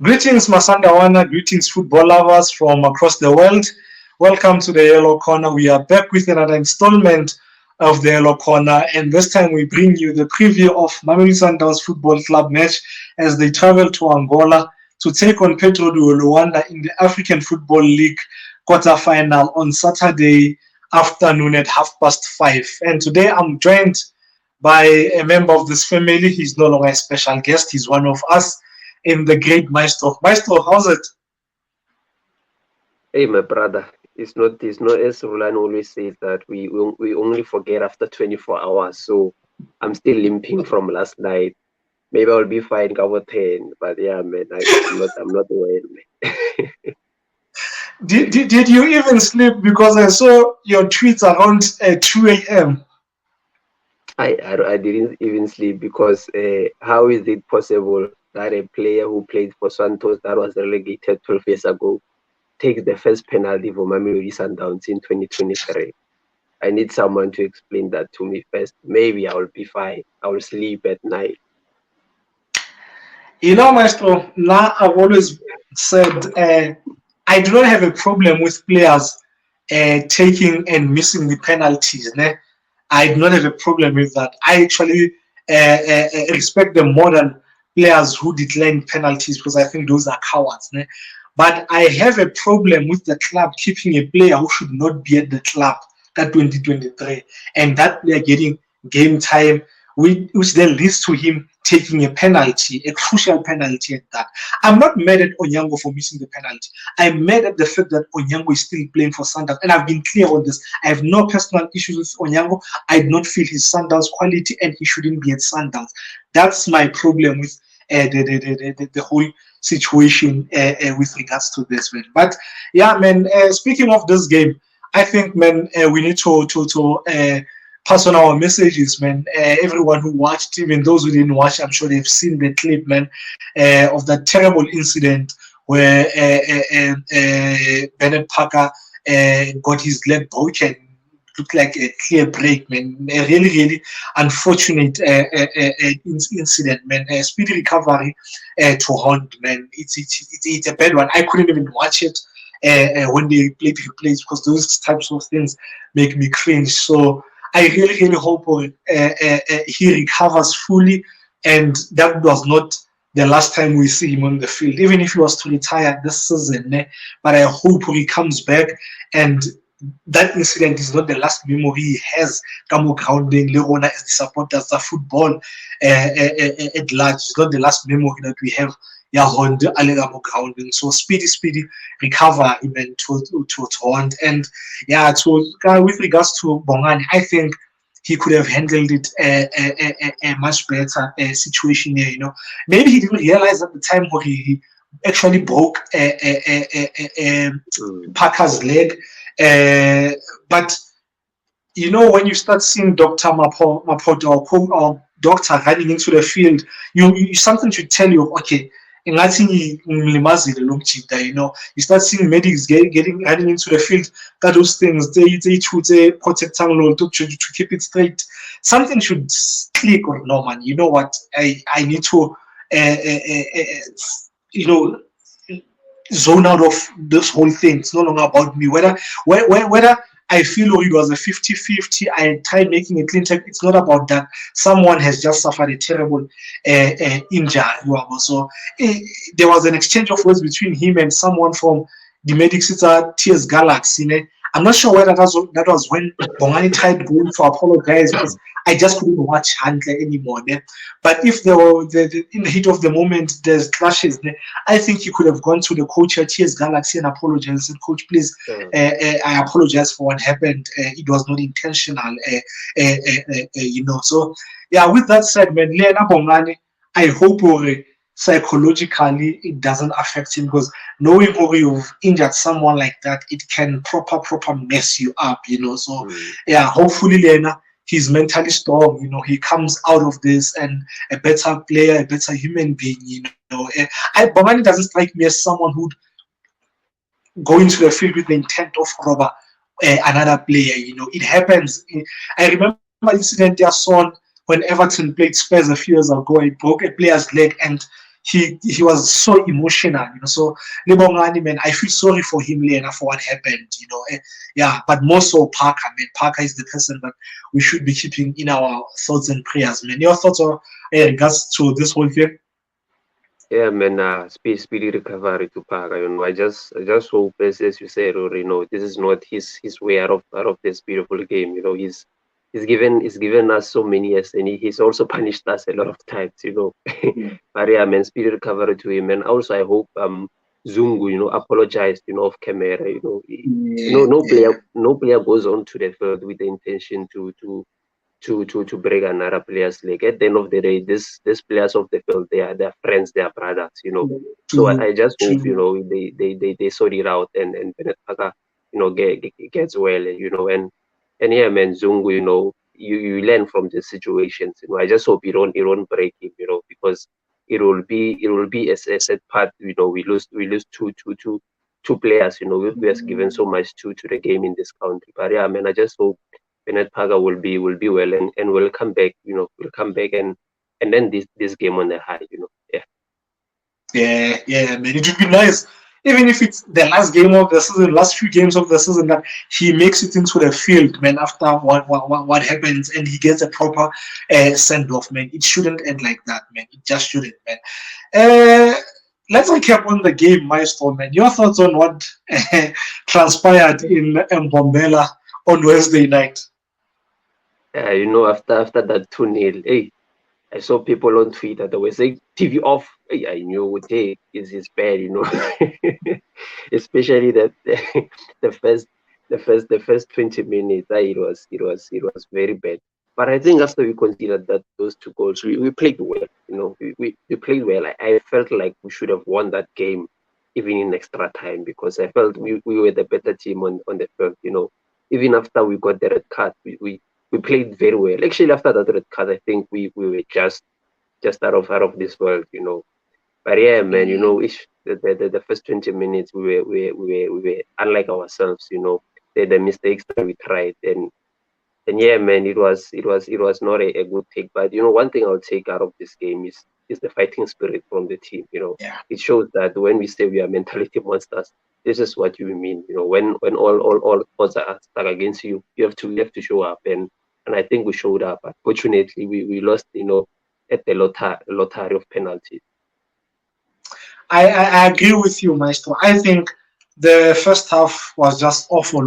Greetings, Masandawana. Greetings, football lovers from across the world. Welcome to the Yellow Corner. We are back with another installment of the Yellow Corner, and this time we bring you the preview of Mamelodi Sundowns Football Club match as they travel to Angola to take on Petro de Luanda in the African Football League quarterfinal on Saturday afternoon at 5:30. And today I'm joined by a member of this family. He's no longer a special guest. He's one of us in the great Maestro. Maestro, how's it? Hey, my brother, it's not as Roland always says that we only forget after 24 hours. So I'm still limping from last night. Maybe I'll be fine cover 10, but yeah, man, I'm not well, man. Did you even sleep? Because I saw your tweets around 2 a.m. I didn't even sleep because how is it possible that a player who played for Santos that was relegated 12 years ago takes the first penalty for Mamelodi Sundowns in 2023? I need someone to explain that to me first. Maybe I will be fine. I will sleep at night. You know, Maestro, now I've always said I do not have a problem with players taking and missing the penalties. Ne? I do not have a problem with that. I actually respect them more than players who decline penalties because I think those are cowards. Ne? But I have a problem with the club keeping a player who should not be at the club that 2023 and that player getting game time, which then leads to him taking a penalty, a crucial penalty at that. I'm not mad at Onyango for missing the penalty. I'm mad at the fact that Onyango is still playing for Sundowns. And I've been clear on this. I have no personal issues with Onyango. I do not feel his Sundowns quality and he shouldn't be at Sundowns. That's my problem with the whole situation with regards to this, man. But yeah, man, speaking of this game, I think, man, we need to pass on our messages, man. Everyone who watched, even those who didn't watch, I'm sure they've seen the clip, man, of that terrible incident where Bennett Parker got his leg broken. Looked like a clear break, man. A really, really unfortunate incident, man. Speedy recovery to Hunt, man. It's a bad one. I couldn't even watch it when they played replays because those types of things make me cringe. So I really, really hope he recovers fully, and that was not the last time we see him on the field, even if he was to retire this season. But I hope he comes back, and that incident is not the last memory he has. Kamo grounding Leona as the supporters of football at large. It's not the last memory that we have. Grounding. So speedy recover even to Holland. And yeah, with regards to Bongani, I think he could have handled it a much better situation here. You know, maybe he didn't realize at the time where he actually broke Parker's leg. But you know, when you start seeing Dr. Mapoto or doctor running into the field, you something should tell you, okay, you know, you start seeing medics getting running into the field, that those things they should protect to keep it straight. Something should click or no, man. You know what? I need to you know, zone out of this whole thing. It's no longer about me. Whether I feel it was a 50-50, I tried making a clean check. It's not about that. Someone has just suffered a terrible injury. So there was an exchange of words between him and someone from the Medics TS Galaxy. I'm not sure whether that was when Bongani tried going to apologize because I just couldn't watch Handler anymore. But if there were in the heat of the moment, there's clashes. I think he could have gone to the coach at TS Galaxy and apologized. And coach, please, I apologize for what happened. It was not intentional. You know. So yeah. With that said, man, Lena Bongani, I hope psychologically it doesn't affect him because knowing you've injured someone like that, it can proper mess you up, you know. So yeah, hopefully Lena, he's mentally strong, you know, he comes out of this and a better player, a better human being, you know. Bongani doesn't strike me as someone who'd go into the field with the intent of robber another player, you know. It happens. I remember incident I saw when Everton played Spurs a few years ago. He broke a player's leg and he was so emotional, So Lebongani, man, I feel sorry for him, Lena, for what happened, Yeah, but more so Parker, man. Parker is the person that we should be keeping in our thoughts and prayers, man. Your thoughts are in regards to this whole thing? Yeah, man. Speedy recovery to Parker. I just hope, as you said, or this is not his way out of this beautiful game. He's given us so many years, and he's also punished us a lot of times. Yeah. But yeah, man, speedy recovery to him, and also I hope Zungu, apologized, off camera. Yeah, No player goes on to the field with the intention to break another player's leg. At the end of the day, these players of the field, they are friends, they are brothers, So I, true, I just hope, true. they sort it out, and Bennett Parker, gets well, and yeah, man, Zungu, you learn from the situations. I just hope you don't break him, because it will be a sad part. We lose two players. We has given so much to the game in this country. But yeah, man, I just hope Bennett Parker will be well, and will come back. Will come back, and then this game on the high. Yeah. Yeah, man. It would be nice, even if it's the last game of the season, last few games of the season, that he makes it into the field, man. After what happens, and he gets a proper send off, man. It shouldn't end like that, man. It just shouldn't, man. Uh, let's recap on the game, Maestro, man. Your thoughts on what transpired in Mbombela on Wednesday night? Yeah, after that 2-0, hey, I saw people on Twitter that were saying TV off. Hey, I knew, hey, is bad, especially that the first the first 20 minutes. It was very bad. But I think after we considered that those two goals, we played well. We played well. I felt like we should have won that game even in extra time, because I felt we were the better team on the field. Even after we got the red card, we played very well. Actually, after that red card, I think we were just out of this world. But yeah, man, the first 20 minutes we were unlike ourselves. The mistakes that we tried, and yeah, man, it was not a good take. But one thing I'll take out of this game is the fighting spirit from the team. Yeah. It shows that when we say we are mentality monsters, this is what you mean. When all odds are stuck against you, you have to show up, and I think we showed up. Unfortunately, we lost. At the lottery of penalties. I agree with you, Maestro. I think the first half was just awful.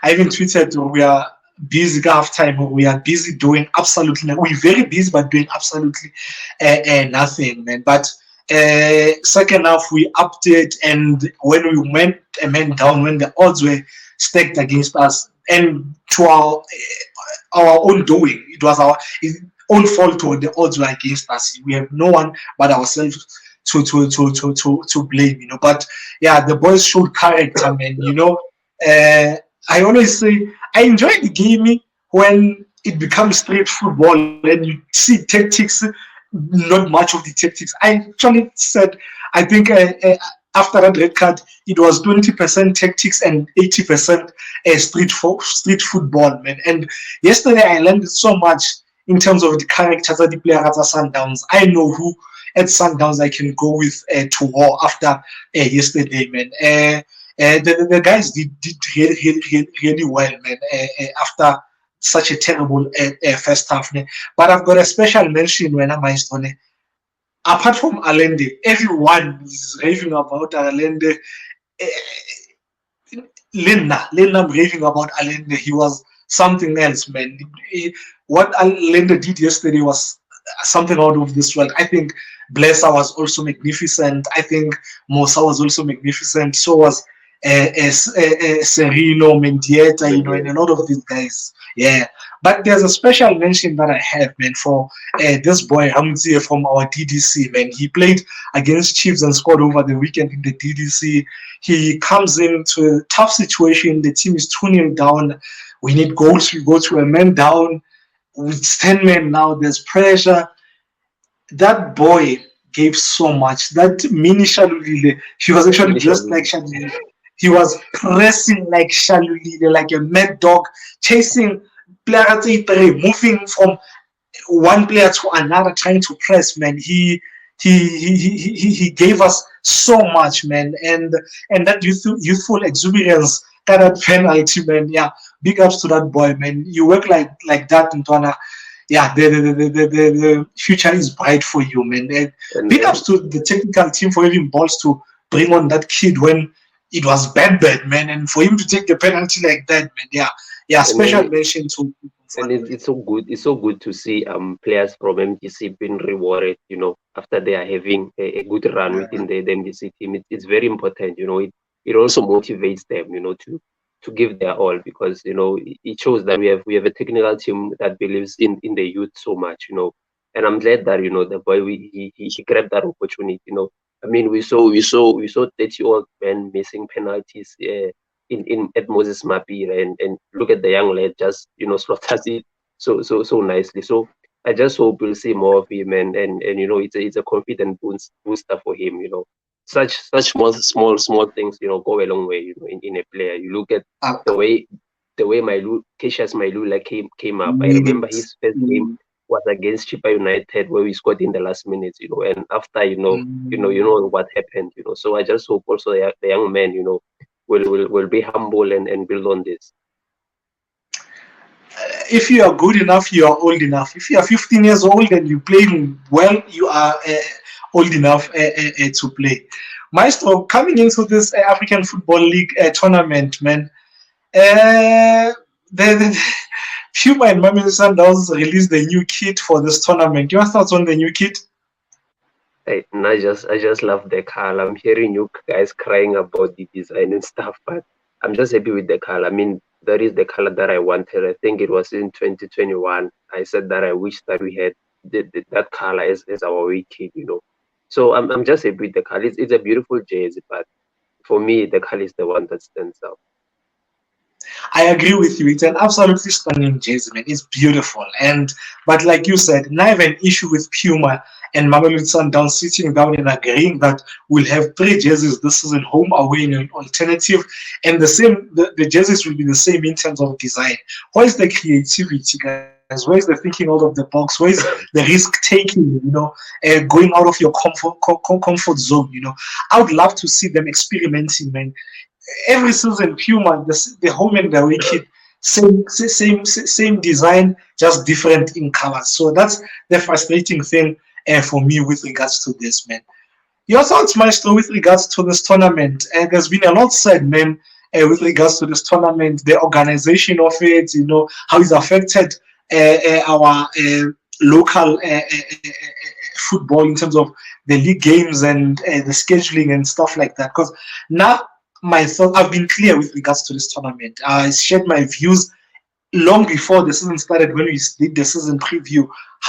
I even tweeted we are busy halftime. We are busy doing absolutely nothing. We're very busy, but doing absolutely nothing, man. But second half we upped it, and when we went a man down, when the odds were stacked against us, and to our own doing, it was our own fault when the odds were against us. We have no one but ourselves to blame, But yeah, the boys showed character, man. I always say I enjoy the game when it becomes straight football and you see tactics, not much of the tactics. I actually said, I think after that red card, it was 20% tactics and 80% street football, man. And yesterday I learned so much in terms of the characters of the players at Sundowns. I know who at Sundowns I can go with to war after yesterday, man. The guys did really well, man, after such a terrible first half. But I've got a special mention when I'm apart from Allende, everyone is raving about Allende. Uh, Lena raving about Allende. He was something else, man. What Allende did yesterday was something out of this world. I think Blesser was also magnificent. I think Mosa was also magnificent. So was Serino, Mendieta, and a lot of these guys. Yeah. But there's a special mention that I have, man, for this boy Hamzi from our DDC, man. He played against Chiefs and scored over the weekend in the DDC. He comes into a tough situation. The team is 2-0 down. We need goals. We go to a man down. With 10 men now, there's pressure. That boy gave so much. That mini Shalulile, he was actually dressed like Shalulile. He was pressing like Shalulile, like a mad dog, chasing players, moving from one player to another, trying to press, man. He he gave us so much, man, and that youthful exuberance, kind of penalty, man. Yeah, big ups to that boy, man. You work like that, Ntwana. Yeah, the future is bright for you, man. And big and ups to the technical team for having balls to bring on that kid when it was bad, man, and for him to take the penalty like that, man. Yeah, yeah. Special and mention to and Mfana. it's so good. It's so good to see players from MDC being rewarded. After they are having a good run within the MDC team, it's very important. It also motivates them. To give their all, because it shows that we have a technical team that believes in the youth so much. And I'm glad that the boy he grabbed that opportunity. I mean, we saw 30-old men missing penalties. In at Moses Mapira, and look at the young lad just slaughters it so nicely. So I just hope we'll see more of him, and it's a confident booster for him. Such small things go a long way. In a player, you look at the way Cassius Mailula came up. I remember his first game was against Chipa United, where we scored in the last minutes. And after what happened. So I just hope also the young man will be humble and build on this. If you are good enough, you are old enough. If you are 15 years old and you're playing well, you are old enough to play. Maestro, coming into this African Football League tournament, man, the Puma and Mamelodi Sundowns released the new kit for this tournament. Your thoughts on the new kit? I just love the color. I'm hearing you guys crying about the design and stuff, but I'm just happy with the color. I mean, that is the color that I wanted. I think it was in 2021. I said that I wish that we had that color as our away kit. So I'm just happy with the color. It's a beautiful jersey, but for me, the color is the one that stands out. I agree with you. It's an absolutely stunning jersey, man. It's beautiful. But like you said, now I have an issue with Puma and Mamelodi Sundowns sitting down and agreeing that we'll have three jerseys this season, home, away, and an alternative. And the jerseys will be the same in terms of design. Where is the creativity, guys? Where is the thinking out of the box? Where is the risk taking? Going out of your comfort zone. I would love to see them experimenting, man. Every season Puma, the home and the away kit, same design, just different in colors. So that's the frustrating thing for me with regards to this, man. Your thoughts, Maestro, with regards to this tournament? There's been a lot said, man, with regards to this tournament, the organization of it, how it's affected our local football in terms of the league games and the scheduling and stuff like that. Because now my thought, I've been clear with regards to this tournament. I shared my views long before the season started when we did the season preview,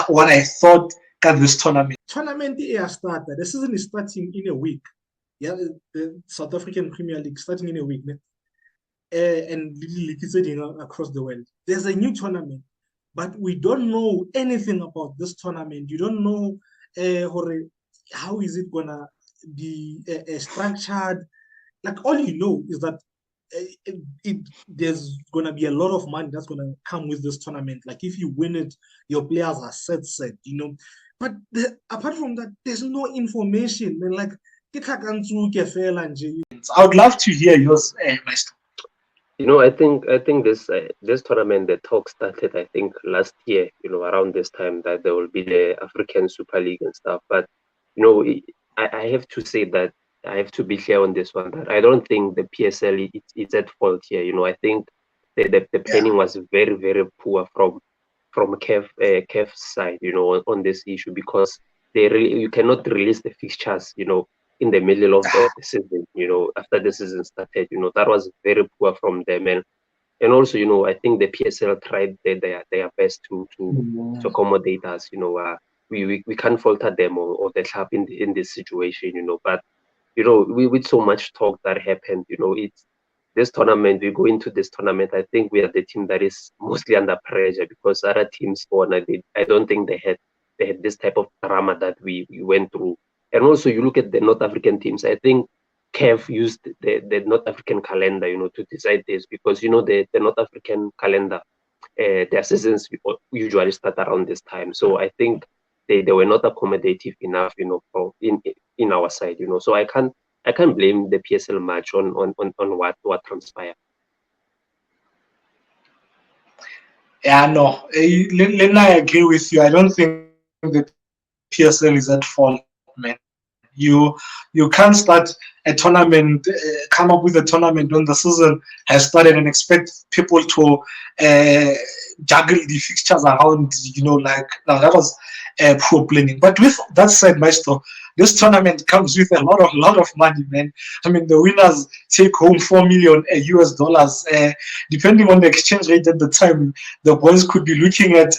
what I thought got this tournament. Tournament has started. The season is starting in a week. Yeah, the South African Premier League starting in a week. And league is across the world. There's a new tournament, but we don't know anything about this tournament. You don't know how is it gonna be structured. Like, all you know is that there's gonna be a lot of money that's gonna come with this tournament. Like, if you win it, your players are set. But apart from that, there's no information. And like, I would love to hear yours, Maestro. I think this tournament, the talk started, I think, last year. Around this time, that there will be the African Super League and stuff. But I have to say that I have to be clear on this one, that I don't think the PSL it's at fault here. I think the planning was very, very poor from CAF's side. On this issue, because you cannot release the fixtures. In the middle of the season. After the season started. That was very poor from them. And also, I think the PSL tried their best to accommodate us. We can't falter them or the club in this situation. But we with so much talk that happened, it's this tournament. We go into this tournament. I think we are the team that is mostly under pressure, because other teams I don't think they had this type of drama that we went through. And also, you look at the North African teams. I think CAF used the North African calendar, to decide this, because the North African calendar, their seasons usually start around this time. So I think they were not accommodative enough, for in our side, So I can't blame the PSL match on what transpired. Yeah, no, I agree with you. I don't think the PSL is at fault, man. You can't start a tournament, come up with a tournament when the season has started and expect people to juggle the fixtures around. Like now that was poor planning. But with that said, Maestro, this tournament comes with a lot of money, man. I mean, the winners take home 4 million US dollars. Depending on the exchange rate at the time, the boys could be looking at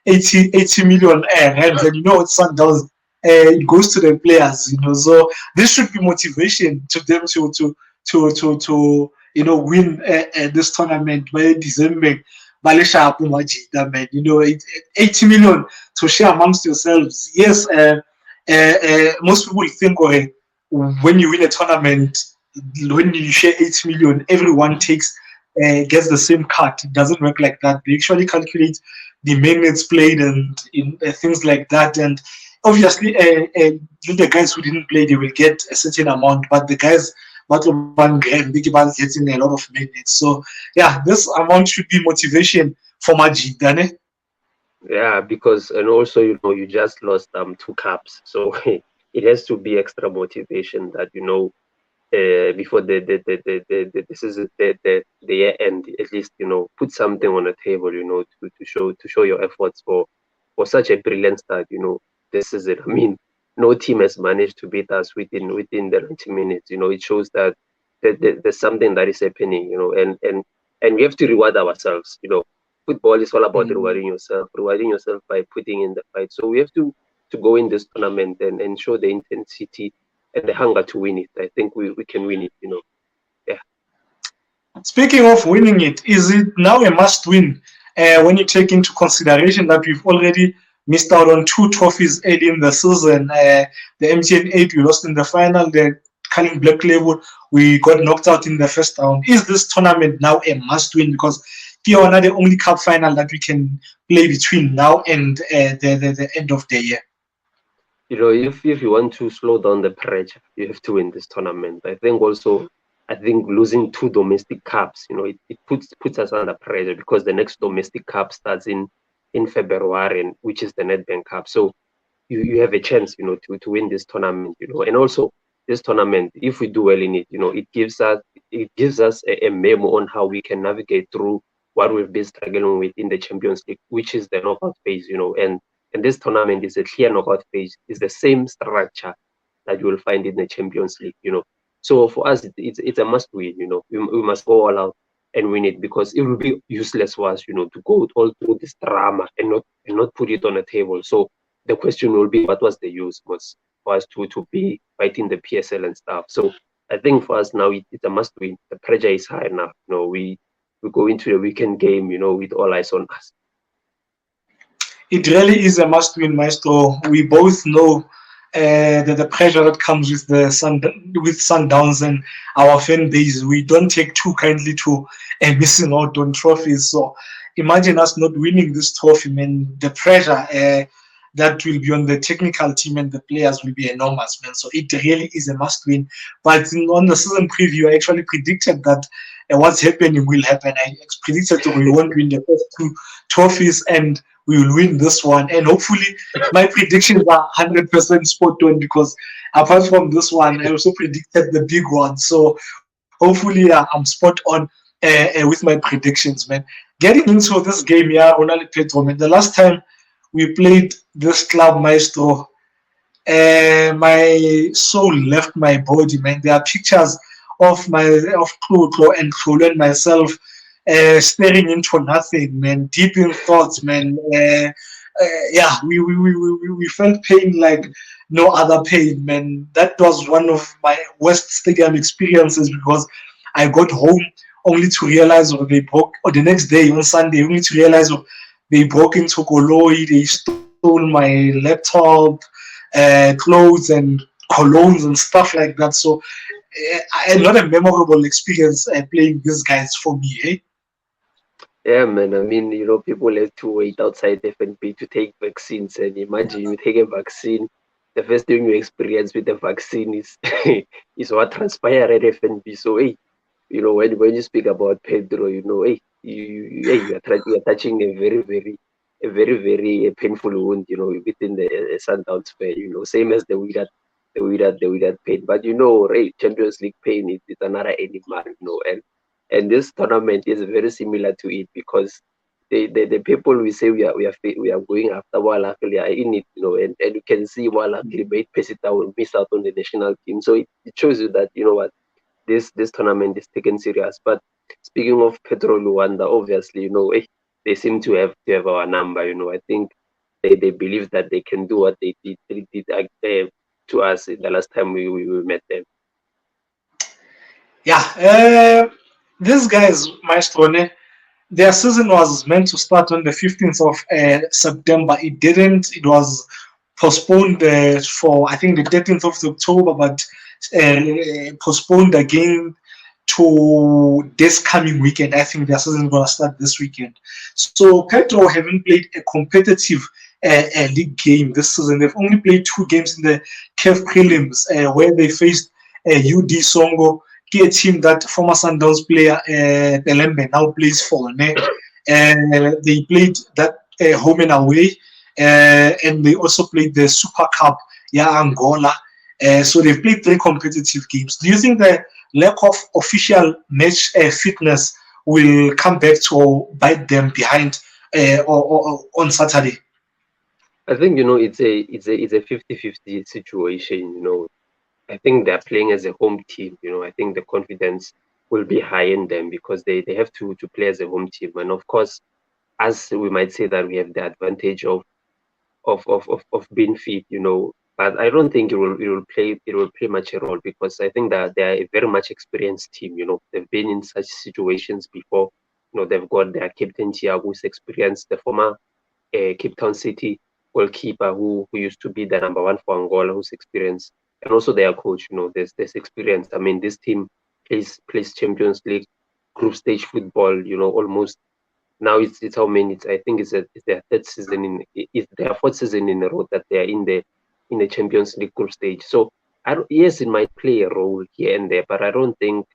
80 million rands, and what Sundowns it goes to the players, So this should be motivation to them to win this tournament by December. Balisha Apumajida, man. 80 million to share amongst yourselves. Yes, most people think, okay, when you win a tournament, when you share 8 million, everyone gets the same cut. It doesn't work like that. They actually calculate the minutes played and things like that. And obviously, the guys who didn't play, they will get a certain amount, but the guys, Batloban Graham, Biggie Bang getting a lot of minutes. So, yeah, this amount should be motivation for Majid, Dane. Yeah, because and also you just lost 2 caps, so it has to be extra motivation that before this is the year end, at least put something on the table, to show your efforts for such a brilliant start. This is it. I mean, no team has managed to beat us within the 90 minutes. It shows that there's something that is happening. And we have to reward ourselves. Football is all about rewarding yourself by putting in the fight. So we have to go in this tournament and show the intensity and the hunger to win it. I think we can win it, Yeah. Speaking of winning it, is it now a must win when you take into consideration that we've already missed out on 2 trophies early in the season? The MTN 8, we lost in the final. The Culling Black Label, we got knocked out in the first round. Is this tournament now a must win? Because here are the only cup final that we can play between now and the end of the year. If you want to slow down the pressure, you have to win this tournament. I think losing 2 domestic cups, it puts us under pressure because the next domestic cup starts in February, which is the Nedbank Cup. So you have a chance, to win this tournament, and also this tournament, if we do well in it, it gives us a memo on how we can navigate through what we've been struggling with in the Champions League, which is the knockout phase, and this tournament is a clear knockout phase. It's the same structure that you will find in the Champions League, So for us, it's a must win, We must go all out and win it because it will be useless for us, to go all through this drama and not put it on the table. So the question will be, what was the use for us to be fighting the PSL and stuff? So I think for us now, it's a must win. The pressure is high enough. We go into the weekend game, with all eyes on us. It really is a must-win, Maestro. We both know the pressure that comes with with Sundowns and our fan base. We don't take too kindly to missing out on trophies. So imagine us not winning this trophy, man. The pressure that will be on the technical team and the players will be enormous, man. So it really is a must-win. But on the season preview, I actually predicted that what's happening will happen. I predicted that we won't win the first 2 trophies and we will win this one. And hopefully my predictions are 100% spot on because apart from this one, I also predicted the big one. So hopefully I'm spot on with my predictions, man. Getting into this game, Ronald Petro, man. The last time we played this club, Maestro, my soul left my body, man. There are pictures of Klo and Klo and myself staring into nothing, man. Deep in thoughts, man. We felt pain like no other pain, man. That was one of my worst stadium experiences because I got home only to realize they broke, or the next day on Sunday, only to realize they broke into Koloi, they stole my laptop, clothes and colognes and stuff like that. So not a memorable experience playing these guys for me, eh? Yeah, man. I mean, people have to wait outside FNB to take vaccines, and imagine you take a vaccine. The first thing you experience with the vaccine is is what transpired at FNB. So, hey, when you speak about Pedro, hey, hey, you are touching a very painful wound, within the Sundowns fair, same as the Wydad pain. But hey, Champions League pain is another animal, and this tournament is very similar to it because the people we say we are going after Walakli are in it, and you can see Walakli made Pesita will miss out on the national team. So it shows you that what this tournament is taken serious. But speaking of Petro Luanda, obviously, they seem to have our number. I think they believe that they can do what they did to us the last time we met them. Yeah, these guys, Maestro, their season was meant to start on the 15th of September. It didn't. It was postponed for, I think, the 13th of October, but postponed again to this coming weekend. I think their season is going to start this weekend. So Petro haven't played a competitive league game this season. They've only played 2 games in the CAF prelims where they faced UD Songo, a team that former Sundowns player Belembe now plays for. They played that home and away, and they also played the Super Cup, yeah, Angola. So they've played 3 competitive games. Do you think the lack of official match fitness will come back to bite them behind or on Saturday? I think it's a 50-50 situation. I think they're playing as a home team. I think the confidence will be high in them because they have to play as a home team. And of course, as we might say that we have the advantage of being fit, but I don't think it will play much a role because I think that they are a very much experienced team. They've been in such situations before. They've got their captain Thiago, who's experienced, the former Cape Town City goalkeeper who used to be the number one for Angola, who's experienced, and also their coach. There's experience. I mean, this team plays Champions League group stage football. Almost now it's how many? I think it's their third season it's their fourth season in a row that they are in the Champions League group stage. So yes, it might play a role here and there, but I don't think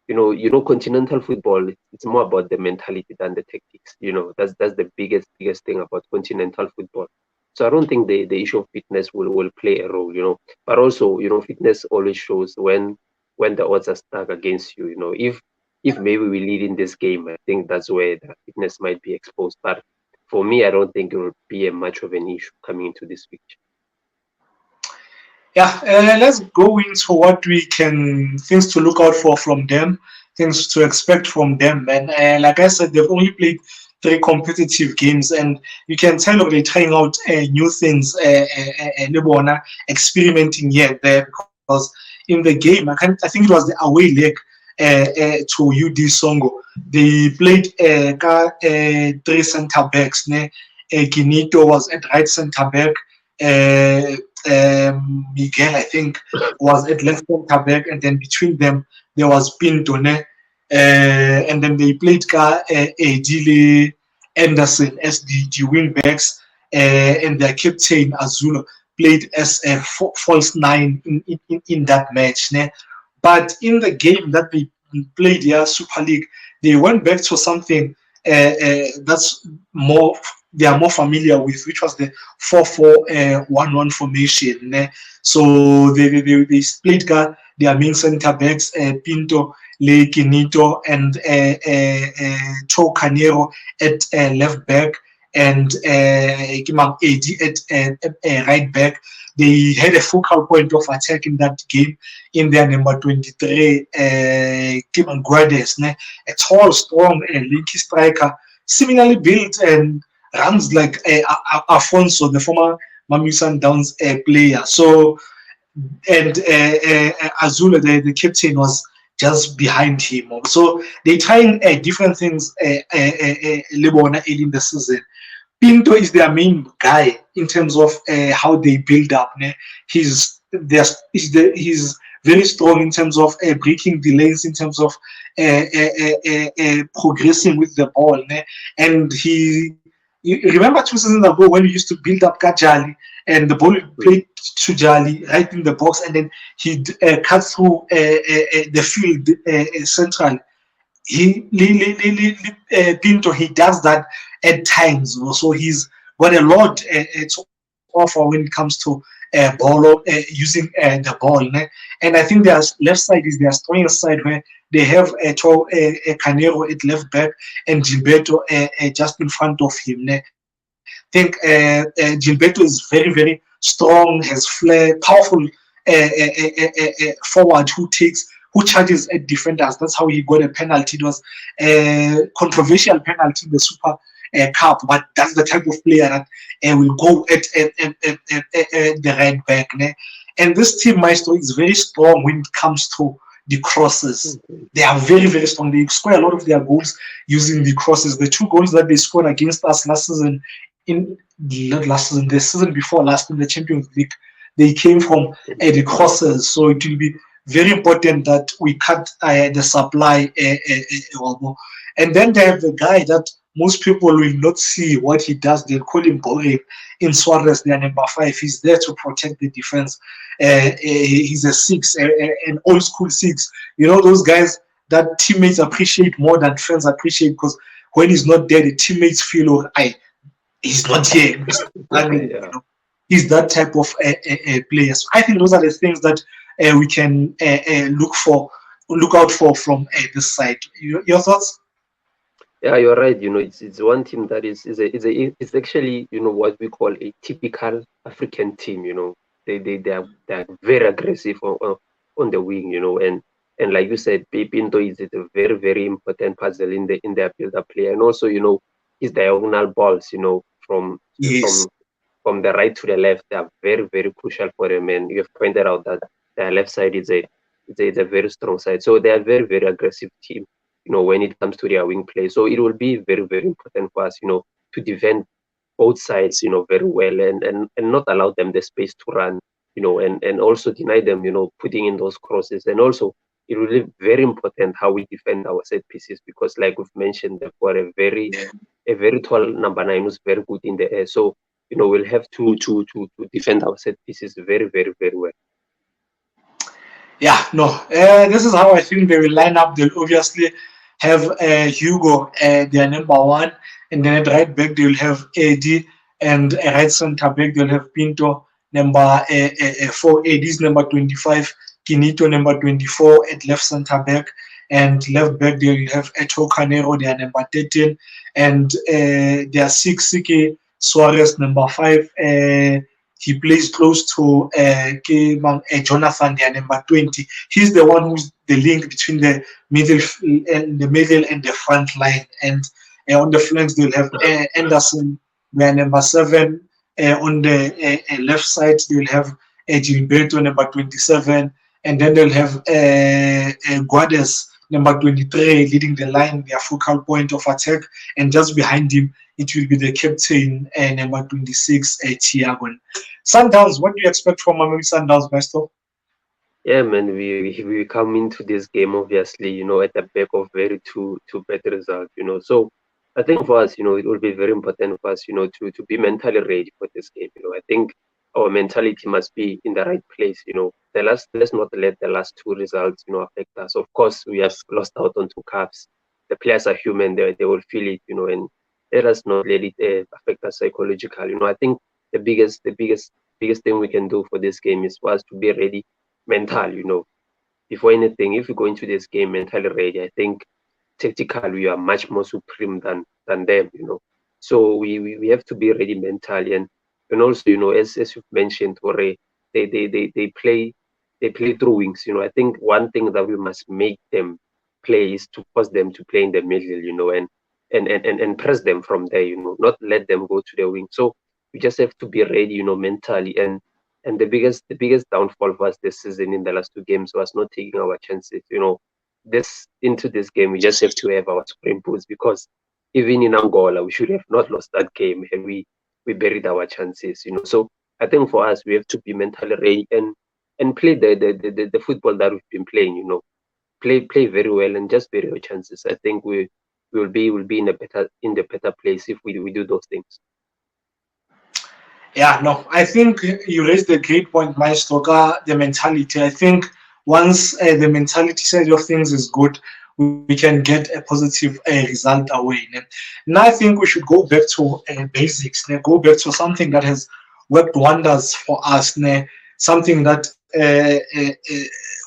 continental football. It's more about the mentality than the tactics. That's the biggest thing about continental football. So I don't think the issue of fitness will play a role. But also fitness always shows when the odds are stacked against you. If maybe we lead in this game, I think that's where the fitness might be exposed. But for me, I don't think it will be a much of an issue coming into this picture. Yeah, let's go into what we can, things to look out for from them, things to expect from them. And like I said, they've only played 3 competitive games, and you can tell they're trying out new things, experimenting here and there. Because in the game, I think it was the away leg to UD Songo. They played 3 center backs. Ginito was at right center back. Miguel, I think, was at left center back, and then between them there was Pinto, and then they played Dile Anderson as the wing backs, and their captain Azul played as a false nine in that match. But in the game that they played, Super League, they went back to something that's more they are more familiar with, which was the 4-4-1-1 formation. So they split their main center backs, Pinto, Lake Nito, and To Canero at left back, and Kimang AD at right back. They had a focal point of attack in that game in their number 23, Kimang Guedes, a tall, strong, lanky striker, similarly built and runs like Afonso, the former Mamelodi Sundowns player. So, and Azula, the captain, was just behind him. So they're trying different things in the season. Pinto is their main guy in terms of how they build up. He's very strong in terms of breaking delays, in terms of progressing with the ball. And you remember 2 seasons ago when we used to build up Kajali and the ball would play to Jali right in the box, and then he'd cut through the field central. Pinto, he does that at times. So he's got a lot to offer when it comes to using the ball. And I think their left side is their strongest side, where they have Canero at left back and Gilberto just in front of him. I think Gilberto is very, very strong, has flair, powerful forward who charges at defenders. That's how he got a penalty. It was a controversial penalty in the Super Cup, but that's the type of player that will go at the right back. And this team, Maestro, is very strong when it comes to the crosses. They are very, very strong. They score a lot of their goals using the crosses. The 2 goals that they scored against us the season before last in the Champions League, they came from the crosses. So it will be very important that we cut the supply. And then they have the guy that most people will not see what he does. They'll call him boring. In Suarez, their number 5. He's there to protect the defense. He's a 6, an old school 6. You know, those guys that teammates appreciate more than fans appreciate, because when he's not there, the teammates feel, oh, he's not here. He's that type of player. So I think those are the things that we can look out for from this side. Your thoughts? Yeah, you're right. It's one team that it's actually what we call a typical African team. They're very aggressive on the wing. And like you said, Pinto is a very, very important puzzle in their build-up play, and also his diagonal balls. From Yes. from the right to the left, they are very, very crucial for them. And you have pointed out that their left side is a very strong side. So they are very, very aggressive team, when it comes to their wing play. So it will be very, very important for us, to defend both sides, very well, and not allow them the space to run, and also deny them, putting in those crosses. And also it will be very important how we defend our set pieces, because like we've mentioned, they've got a very tall number 9 who's very good in the air. So we'll have to defend our set pieces very, very, very well. Yeah, no. This is how I think they will line up. They'll obviously have Hugo, their number 1, and then at right back they'll have Eddie, and a right centre back they'll have Pinto, number 4. Eddie's number 25, Kinito number 24 at left centre back, and left back they'll have Eto Canero, their number 13, and their 6, Siki Suarez, number 5. He plays close to Jonathan, their number 20. He's the one who's the link between the middle and the front line. And on the flanks, they'll have Anderson, their number 7. On the left side, they'll have Gilberto, number 27. And then they'll have Guades, number 23, leading the line, their focal point of attack. And just behind him, it will be the captain, number 26, Thiago. Sundowns, what do you expect from Mamelodi Sundowns, Maestro? Yeah, man, we come into this game obviously, at the back of very two bad results, So I think for us, it will be very important for us, to be mentally ready for this game. I think our mentality must be in the right place. Let's not let the last 2 results, affect us. Of course, we have lost out on 2 cups. The players are human; they will feel it, and let us not let it affect us psychologically. I think the biggest thing we can do for this game is for us to be ready mental. Before anything, if we go into this game mentally ready, I think tactically we are much more supreme than them. So we have to be ready mentally, and also as you've mentioned, Ore, they play through wings. I think one thing that we must make them play is to force them to play in the middle, and press them from there, not let them go to the wing. So we just have to be ready, mentally. And the biggest downfall for us this season in the last 2 games was not taking our chances. Into this game we just have to have our scoring boots, because even in Angola we should have not lost that game and we buried our chances. So I think for us we have to be mentally ready, and and play the football that we've been playing. Play very well and just bury your chances. I think we will be in the better place if we do those things. Yeah, no, I think you raised a great point, Maestro. The mentality. I think once the mentality side of things is good, we can get a positive result away. Ne? Now I think we should go back to basics. Ne? Go back to something that has worked wonders for us. Ne? Something that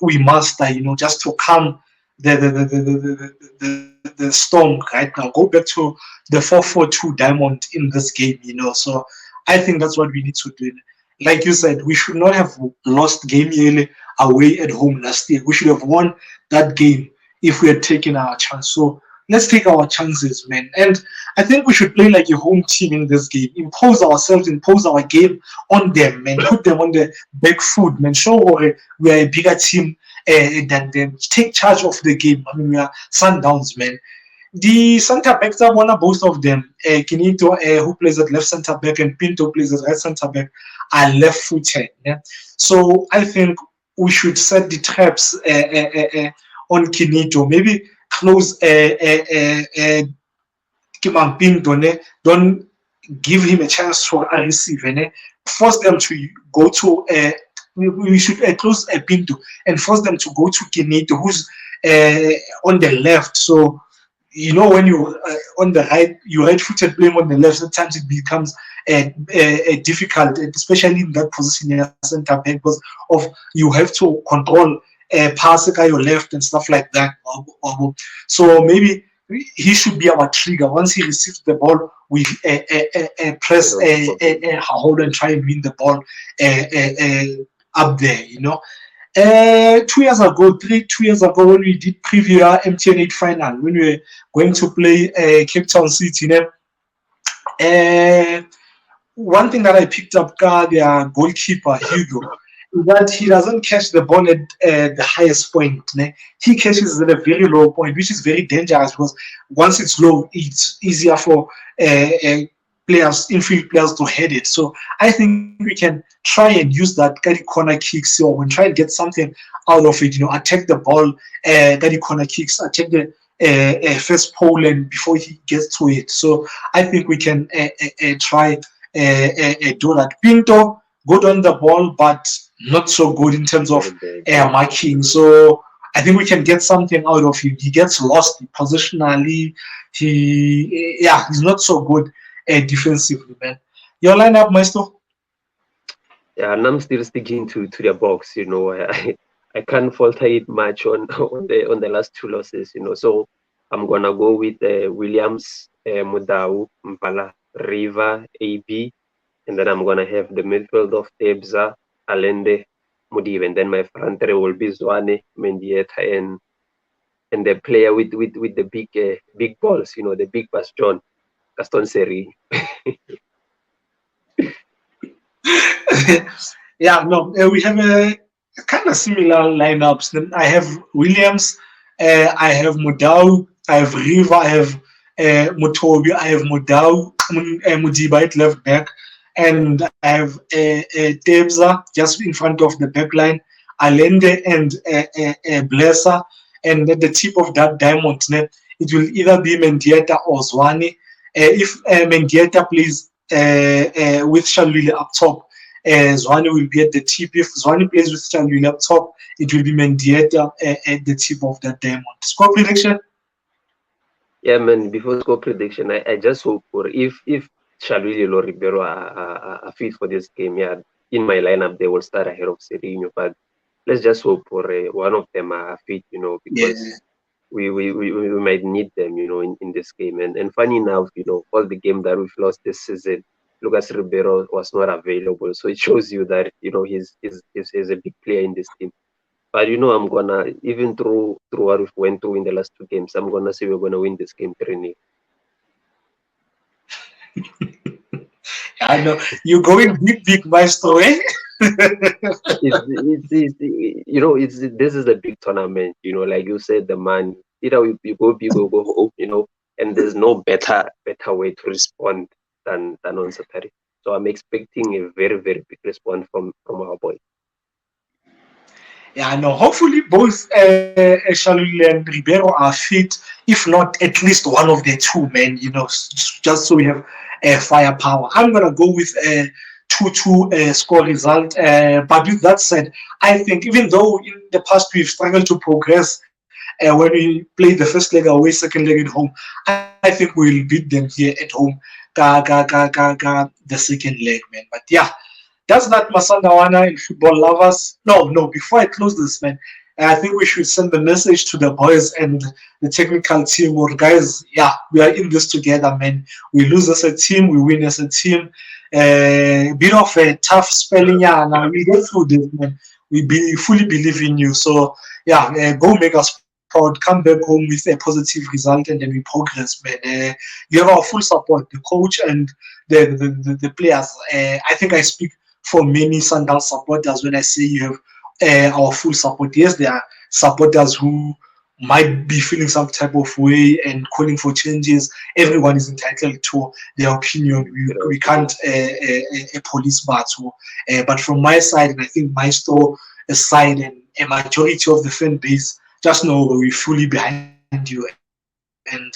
we master. Just to calm the storm right now. Go back to the 4-4-2 diamond in this game. So I think that's what we need to do. Like you said, we should not have lost game yearly away at home last year. We should have won that game if we had taken our chance. So let's take our chances, man. And I think we should play like a home team in this game. Impose ourselves, impose our game on them, man. Put them on the back foot, man. Show we are a bigger team than them. Take charge of the game. I mean, we are Sundowns, man. The center backs are one of both of them. Kinito, who plays at left center back, and Pinto plays at right center back, are left footed. Yeah? So I think we should set the traps on Kinito. Maybe close Pinto. Don't give him a chance to receive. Force them to go to. We should close Pinto and force them to go to Kinito, who's on the left. So when you on the right, you right-footed playing on the left, sometimes it becomes difficult, especially in that position as center back, because of you have to control passing your left and stuff like that. So maybe he should be our trigger. Once he receives the ball, we press hold and try and win the ball up there. 2 years ago, 2 years ago, when we did preview our MTN8 final, when we were going to play Cape Town City, one thing that I picked up, their goalkeeper Hugo, is that he doesn't catch the ball at the highest point. He catches at a very low point, which is very dangerous because once it's low, it's easier for infield players to head it. So I think we can try and use that corner kicks or try and get something out of it. Attack the ball, corner kicks, attack the first pole and before he gets to it. So I think we can try do that. Pinto good on the ball, but not so good in terms of marking. So I think we can get something out of him. He gets lost positionally. He's not so good defensively, man. Your lineup, Maestro? Yeah, and I'm still sticking to the box. I can't falter it much on the last two losses. So I'm gonna go with Williams, Mudau, Mpala, Riva, AB, and then I'm gonna have the midfield of Tebza, Alende, Mudive, and then my front three will be Zwane, Mendieta, and the player with the big balls. The big bass John, Gaston Seri. We have a kind of similar lineups. Then I have Williams, I have Mudau, I have Riva, I have Mutobi, I have Mudau, Mudiba at left back, and I have Tebza just in front of the back line, Alende and Blesser, and at the tip of that diamond, it will either be Mendieta or Zwane. If Mendieta plays with Shaluli up top, Zwane will be at the tip. If Zwane plays with Shaluli up top, it will be Mendieta at the tip of that diamond. Score prediction? Yeah, man. Before score prediction, I just hope for if Shaluli or Ribeiro are fit for this game, in my lineup they will start ahead of Serginho. But let's just hope for one of them are fit, because we might need them, in this game. And funny enough, all the game that we've lost this season, Lucas Ribeiro was not available. So it shows you that, he's a big player in this team. But, I'm going to, even through what we've went through in the last two games, I'm going to say we're going to win this game 3-0. I know. You're going big, Maestro, eh? This is a big tournament, like you said, the man, either you go big or go home, and there's no better way to respond than on Saturday. So I'm expecting a very, very big response from our boy. Yeah, no. Hopefully, both Shalul and Ribeiro are fit. If not, at least one of the two, man. Just so we have firepower. I'm gonna go with a 2-2 score result. But with that said, I think even though in the past we've struggled to progress when we play the first leg away, second leg at home, I think we'll beat them here at home. The second leg, man. But yeah, that's that Masandawana and football lovers. No, before I close this, man, I think we should send the message to the boys and the technical team. Or guys, yeah, we are in this together, man. We lose as a team, we win as a team. Bit of a tough spelling, yeah. Now we get through this, man. Fully believe in you. So yeah, go make us proud. Come back home with a positive result, and then we progress, man. You have our full support, the coach and the players. I think I speak for many Sundowns supporters when I say you have our full support. Yes, there are supporters who might be feeling some type of way and calling for changes. Everyone is entitled to their opinion. We can't police that. But from my side, and I think my store side and a majority of the fan base, just know we're fully behind you and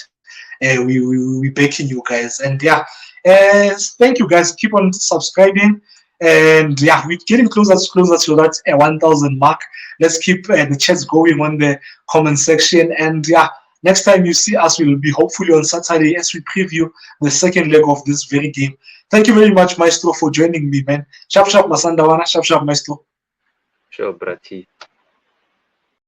we backing you guys. And yeah, thank you guys. Keep on subscribing. And yeah, we're getting closer to that 1,000 mark. Let's keep the chats going on the comment section. And yeah, next time you see us, we'll be hopefully on Saturday as we preview the second leg of this very game. Thank you very much, Maestro, for joining me, man. Sharp, Masandawana. Sharp, Maestro. Sure, Brati.